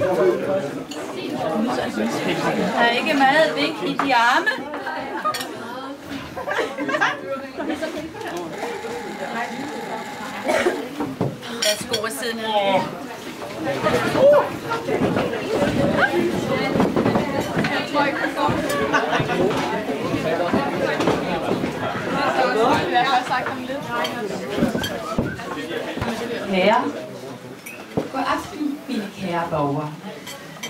Der er ikke meget vink i de arme. Værsgo at sidde ned. Jeg tror ikke, du får det. Jeg har sagt om lidt. Kære. God aften, mine kære borgere.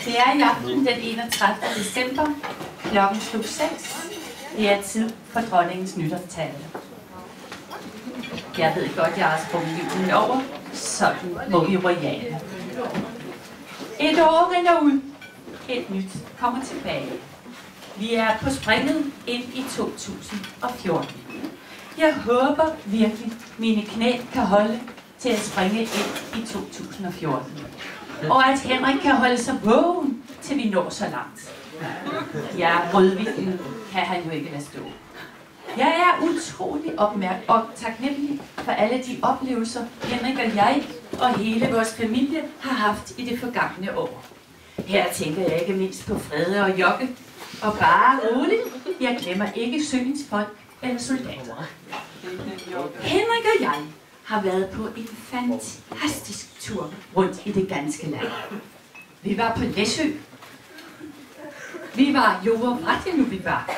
Det er i aften den 31. december, klokken slug 6. Det er tid for dronningens nytårstale. Jeg ved godt, jeg har sprunget julen over. Sådan må vi royale. Et år rinder ud. Et nyt kommer tilbage. Vi er på springet ind i 2014. Jeg håber virkelig, mine knæ kan holde til at springe ind i 2014. Og at Henrik kan holde sig vågen, til vi når så langt. Ja, rødvinen kan han jo ikke lade stå. Jeg er utrolig og taknemmelig for alle de oplevelser, Henrik og jeg og hele vores familie har haft i det forgangne år. Her tænker jeg ikke mindst på Frede og Jokke. Og bare roligt, jeg glemmer ikke søens folk eller soldater. Henrik og jeg har været på en fantastisk tur rundt i det ganske land. Vi var på Læsø. Vi var, hvor var det nu vi var?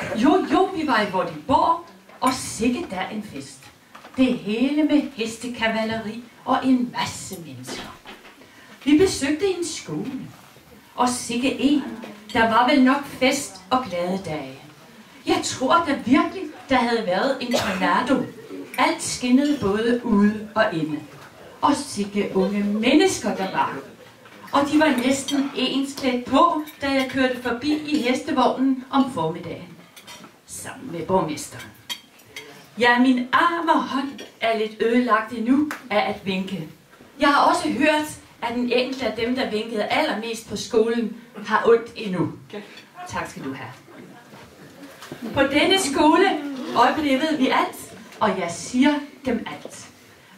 Vi var i Vordingborg, og sikke der en fest. Det hele med hestekavaleri og en masse mennesker. Vi besøgte en skole, og sikke en, der var vel nok fest og glade dage. Jeg tror da virkelig, der havde været en tornado. Alt skinnede både ude og inde. Og sikke unge mennesker der var. Og de var næsten ens klædt på, da jeg kørte forbi i hestevognen om formiddagen. Sammen med borgmesteren. Ja, min arm og hånd er lidt ødelagt endnu af at vinke. Jeg har også hørt, at den enkelte af dem, der vinkede allermest på skolen, har ondt endnu. Tak skal du have. På denne skole oplevede vi alt, og jeg siger dem alt.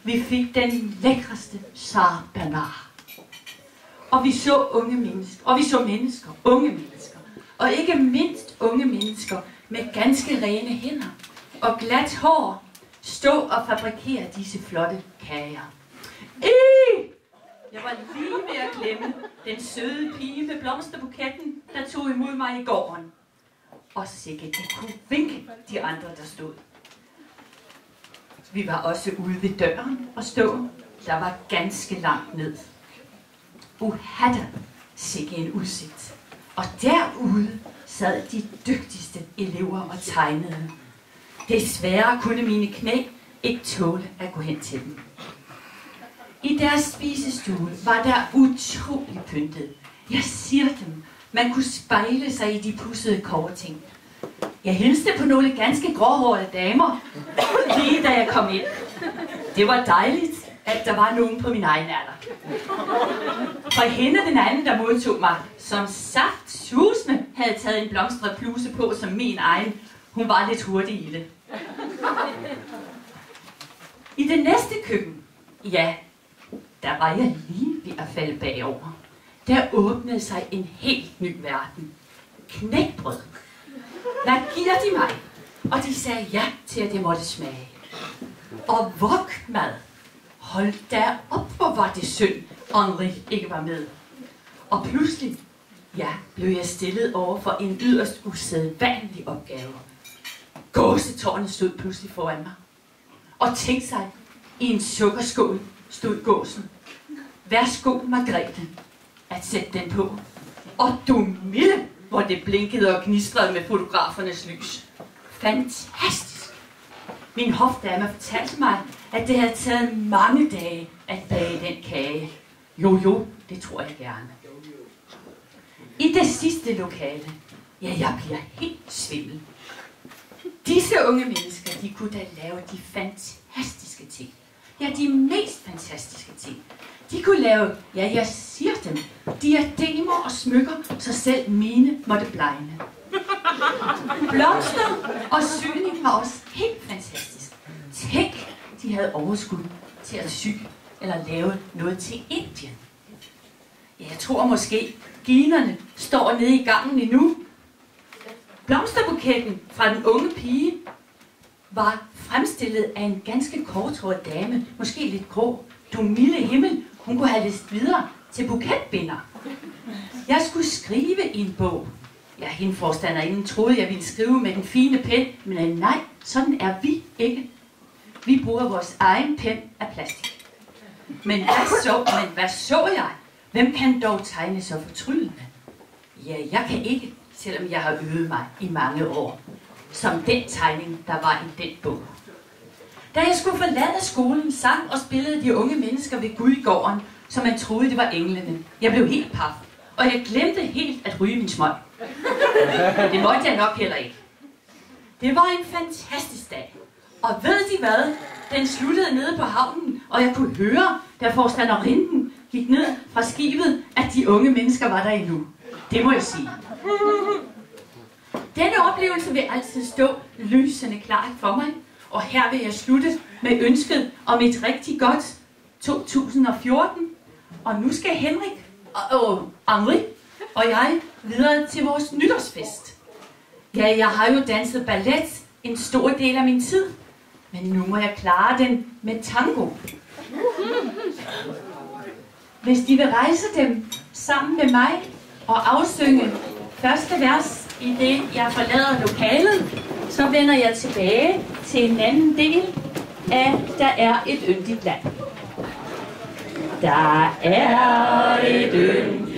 Vi fik den lækreste Sarah Bernard. Og vi så unge mennesker, unge mennesker, og ikke mindst unge mennesker med ganske rene hænder og glat hår stå og fabrikere disse flotte kager. Jeg var lige ved at glemme den søde pige med blomsterbuketten, der tog imod mig i gården. Og sikke de kunne vinke de andre, der stod. Vi var også ude ved døren og stå. Der var ganske langt ned. Uhatte, sikke en udsigt. Og derude sad de dygtigste elever og tegnede. Desværre kunne mine knæ ikke tåle at gå hen til dem. I deres spisestue var der utrolig pyntet. Jeg siger dem, man kunne spejle sig i de pudsede kobberting. Jeg hilste på nogle ganske gråhårede damer, lige da jeg kom ind. Det var dejligt, at der var nogen på min egen alder. For hende den anden, der modtog mig, som saftsusende havde taget en blomstret bluse på som min egen. Hun var lidt hurtig i det. I det næste køkken, ja, der var jeg lige ved at falde bagover. Der åbnede sig en helt ny verden. Knækbrød. Hvad giver de mig? Og de sagde ja til, at det måtte smage. Og wokmad. Hold da op, hvor var det synd, Henri ikke var med. Og pludselig, ja, blev jeg stillet over for en yderst usædvanlig opgave. Gåsetårnet stod pludselig foran mig. Og tænk sig, i en sukkerskål stod gåsen. Værsgo, Margrethe, at sætte den på. Og du milde, hvor det blinkede og gnistrede med fotografernes lys. Fantastisk! Min hofdame fortalte mig, at det havde taget mange dage at bage den kage. Jo, det tror jeg gerne. I det sidste lokale, ja, jeg bliver helt svimmel. Disse unge mennesker, de kunne da lave de fantastiske ting. Ja, de mest fantastiske ting. De kunne lave, ja, jeg siger dem, diademer og smykker, så selv mine måtte blegne. Blomster og syning var også helt fantastisk. Tænk, de havde overskud til at sy eller lave noget til Indien. Jeg tror måske, ginerne står nede i gangen endnu. Blomsterbuketten fra den unge pige var fremstillet af en ganske korthåret dame, måske lidt grå. Du milde himmel, hun kunne have læst videre til buketbinder. Jeg skulle skrive i en bog. Ja, hende forstanderinden troede, jeg ville skrive med den fine pen, men nej, sådan er vi ikke. Vi bruger vores egen pen af plastik. Men hvad så jeg? Hvem kan dog tegne så fortryllende? Ja, jeg kan ikke, selvom jeg har øvet mig i mange år. Som den tegning, der var i den bog. Da jeg skulle forlade skolen, sang og spillede de unge mennesker ved Gud i gården, som man troede, det var englene. Jeg blev helt paf, og jeg glemte helt at ryge min smøg. Det måtte jeg nok heller ikke. Det var en fantastisk dag. Og ved de hvad? Den sluttede nede på havnen, og jeg kunne høre, da forstanderinden gik ned fra skibet, at de unge mennesker var der endnu. Det må jeg sige. Denne oplevelse vil altid stå lysende klart for mig, og her vil jeg slutte med ønsket om et rigtig godt 2014. Og nu skal Henrik og Henri og jeg videre til vores nytårsfest. Ja, jeg har jo danset ballet en stor del af min tid, men nu må jeg klare den med tango. Hvis de vil rejse dem sammen med mig og afsynge første vers i det, jeg forlader lokalet, så vender jeg tilbage til en anden del af Der er et yndigt land. Der er et yndigt